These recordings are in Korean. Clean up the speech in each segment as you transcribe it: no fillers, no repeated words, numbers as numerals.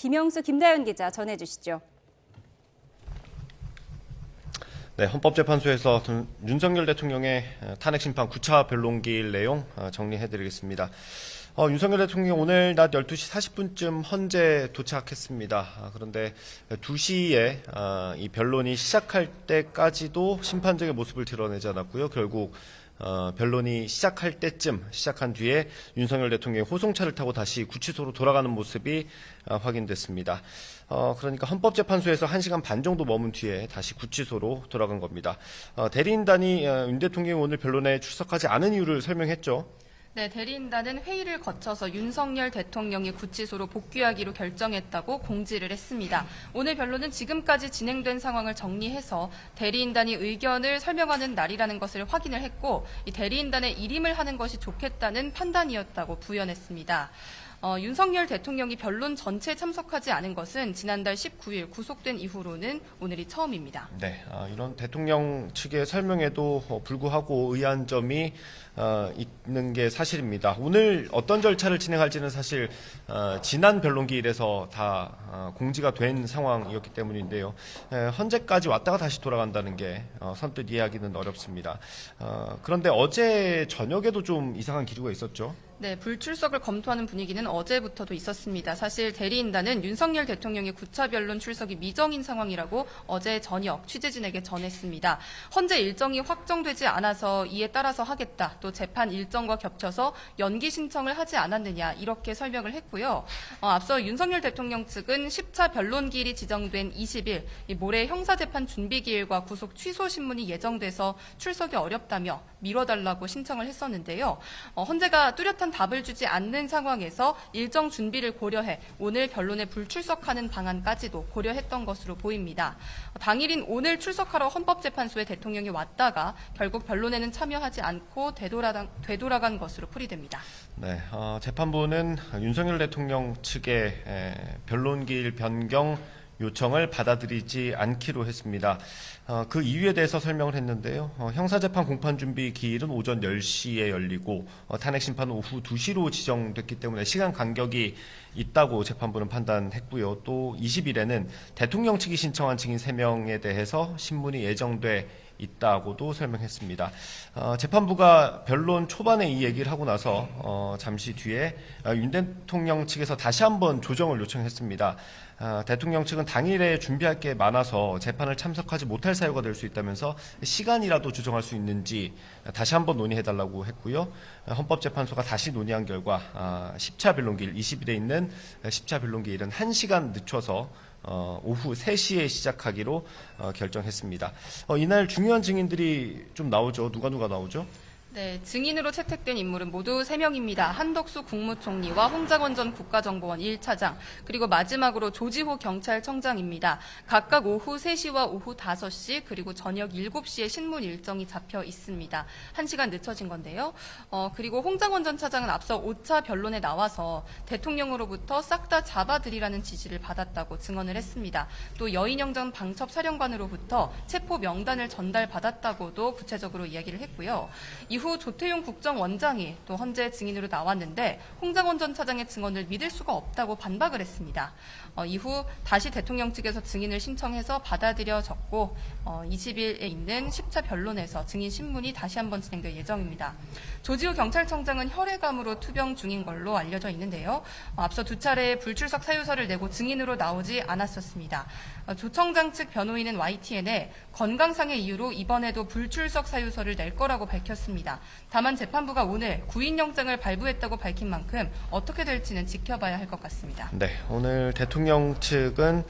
김영수, 김다연 기자 전해주시죠. 네, 헌법재판소에서 윤석열 대통령의 탄핵 심판 9차 변론기일 내용 정리해드리겠습니다. 윤석열 대통령 오늘 낮 12시 40분쯤 헌재 도착했습니다. 그런데 2시에 이 변론이 시작할 때까지도 심판적인 모습을 드러내지 않았고요. 결국 변론이 시작할 때쯤 시작한 뒤에 윤석열 대통령이 호송차를 타고 다시 구치소로 돌아가는 모습이 확인됐습니다. 그러니까 헌법재판소에서 1시간 반 정도 머문 뒤에 다시 구치소로 돌아간 겁니다. 대리인단이 윤 대통령이 오늘 변론에 출석하지 않은 이유를 설명했죠. 네, 대리인단은 회의를 거쳐서 윤석열 대통령이 구치소로 복귀하기로 결정했다고 공지를 했습니다. 오늘 변론은 지금까지 진행된 상황을 정리해서 대리인단이 의견을 설명하는 날이라는 것을 확인을 했고, 이 대리인단의 일임을 하는 것이 좋겠다는 판단이었다고 부연했습니다. 윤석열 대통령이 변론 전체에 참석하지 않은 것은 지난달 19일 구속된 이후로는 오늘이 처음입니다. 네, 이런 대통령 측의 설명에도 불구하고 의아한 점이 있는 게 사실입니다. 오늘 어떤 절차를 진행할지는 사실 지난 변론기일에서 다 공지가 된 상황이었기 때문인데요. 현재까지 왔다가 다시 돌아간다는 게 선뜻 이해하기는 어렵습니다. 그런데 어제 저녁에도 좀 이상한 기류가 있었죠. 네, 불출석을 검토하는 분위기는 어제부터도 있었습니다. 사실 대리인단은 윤석열 대통령의 9차 변론 출석이 미정인 상황이라고 어제 저녁 취재진에게 전했습니다. 헌재 일정이 확정되지 않아서 이에 따라서 하겠다. 또 재판 일정과 겹쳐서 연기 신청을 하지 않았느냐 이렇게 설명을 했고요. 앞서 윤석열 대통령 측은 10차 변론기일이 지정된 20일 모레 형사재판 준비기일과 구속 취소 신문이 예정돼서 출석이 어렵다며 미뤄달라고 신청을 했었는데요. 헌재가 뚜렷한 답을 주지 않는 상황에서 일정 준비를 고려해 오늘 변론에 불출석하는 방안까지도 고려했던 것으로 보입니다. 당일인 오늘 출석하러 헌법재판소에 대통령이 왔다가 결국 변론에는 참여하지 않고 되돌아간 것으로 풀이됩니다. 네, 재판부는 윤석열 대통령 측의 변론기일 변경 요청을 받아들이지 않기로 했습니다. 그 이유에 대해서 설명을 했는데요. 형사재판 공판준비 기일은 오전 10시에 열리고 탄핵 심판은 오후 2시로 지정됐기 때문에 시간 간격이 있다고 재판부는 판단했고요. 또 20일에는 대통령 측이 신청한 증인 3명에 대해서 신문이 예정돼 있다고도 설명했습니다. 재판부가 변론 초반에 이 얘기를 하고 나서 잠시 뒤에 윤 대통령 측에서 다시 한번 조정을 요청했습니다. 대통령 측은 당일에 준비할 게 많아서 재판을 참석하지 못할 사유가 될 수 있다면서 시간이라도 조정할 수 있는지 다시 한번 논의해달라고 했고요. 헌법재판소가 다시 논의한 결과 10차 변론기일 20일에 있는 10차 변론기일은 1시간 늦춰서 오후 3시에 시작하기로 결정했습니다. 이날 중요한 증인들이 좀 나오죠. 누가 나오죠? 네, 증인으로 채택된 인물은 모두 3명입니다. 한덕수 국무총리와 홍장원 전 국가정보원 1차장, 그리고 마지막으로 조지호 경찰청장입니다. 각각 오후 3시와 오후 5시, 그리고 저녁 7시에 신문 일정이 잡혀 있습니다. 1시간 늦춰진 건데요. 그리고 홍장원 전 차장은 앞서 5차 변론에 나와서 대통령으로부터 싹 다 잡아들이라는 지시를 받았다고 증언을 했습니다. 또 여인영 전 방첩사령관으로부터 체포 명단을 전달받았다고도 구체적으로 이야기를 했고요. 이후 조태용 국정원장이 또 헌재 증인으로 나왔는데 홍장원 전 차장의 증언을 믿을 수가 없다고 반박을 했습니다. 이후 다시 대통령 측에서 증인을 신청해서 받아들여졌고 20일에 있는 10차 변론에서 증인 신문이 다시 한번 진행될 예정입니다. 조지호 경찰청장은 혈액암으로 투병 중인 걸로 알려져 있는데요. 앞서 2차례 불출석 사유서를 내고 증인으로 나오지 않았었습니다. 조 청장 측 변호인은 YTN에 건강상의 이유로 이번에도 불출석 사유서를 낼 거라고 밝혔습니다. 다만 재판부가 오늘 구인영장을 발부했다고 밝힌 만큼 어떻게 될지는 지켜봐야 할 것 같습니다. 네, 오늘 대통령 측은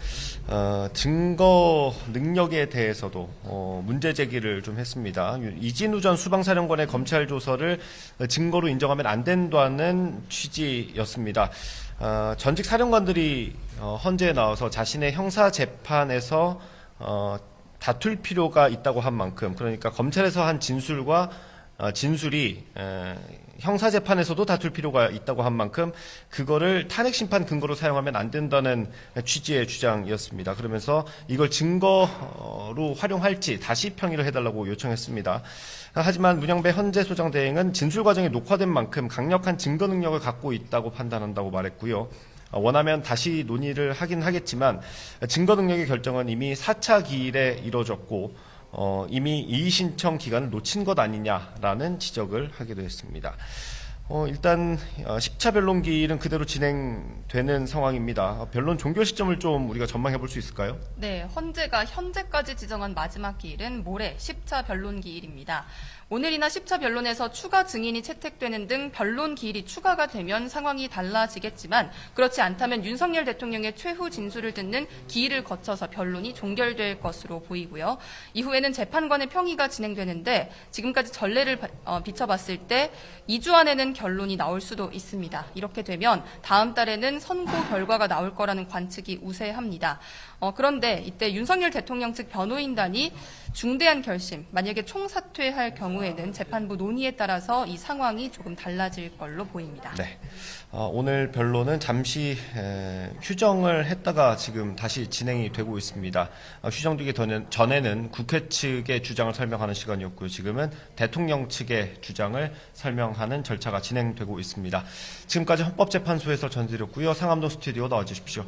증거 능력에 대해서도 문제 제기를 좀 했습니다. 이진우 전 수방사령관의 검찰 조서를 증거로 인정하면 안 된다는 취지였습니다. 전직 사령관들이 헌재에 나와서 자신의 형사 재판에서 다툴 필요가 있다고 한 만큼, 그러니까 검찰에서 한 진술이 형사재판에서도 다툴 필요가 있다고 한 만큼 그거를 탄핵심판 근거로 사용하면 안 된다는 취지의 주장이었습니다. 그러면서 이걸 증거로 활용할지 다시 평의를 해달라고 요청했습니다. 하지만 문영배 헌재 소장 대행은 진술 과정이 녹화된 만큼 강력한 증거 능력을 갖고 있다고 판단한다고 말했고요. 원하면 다시 논의를 하긴 하겠지만 증거 능력의 결정은 이미 4차 기일에 이뤄졌고 이미 이의 신청 기간을 놓친 것 아니냐라는 지적을 하기도 했습니다. 일단 10차 변론 기일은 그대로 진행되는 상황입니다. 변론 종결 시점을 좀 우리가 전망해 볼 수 있을까요? 네, 헌재가 현재까지 지정한 마지막 기일은 모레 10차 변론 기일입니다. 오늘이나 10차 변론에서 추가 증인이 채택되는 등 변론 기일이 추가가 되면 상황이 달라지겠지만 그렇지 않다면 윤석열 대통령의 최후 진술을 듣는 기일을 거쳐서 변론이 종결될 것으로 보이고요. 이후에는 재판관의 평의가 진행되는데 지금까지 전례를 비춰봤을 때 2주 안에는 결론이 나올 수도 있습니다. 이렇게 되면 다음 달에는 선고 결과가 나올 거라는 관측이 우세합니다. 그런데 이때 윤석열 대통령 측 변호인단이 중대한 결심, 만약에 총사퇴할 경우에는 재판부 논의에 따라서 이 상황이 조금 달라질 걸로 보입니다. 네. 오늘 변론은 잠시 휴정을 했다가 지금 다시 진행이 되고 있습니다. 휴정되기 전에는 국회 측의 주장을 설명하는 시간이었고요. 지금은 대통령 측의 주장을 설명하는 절차가 진행되고 있습니다. 지금까지 헌법재판소에서 전해드렸고요. 상암동 스튜디오 나와주십시오.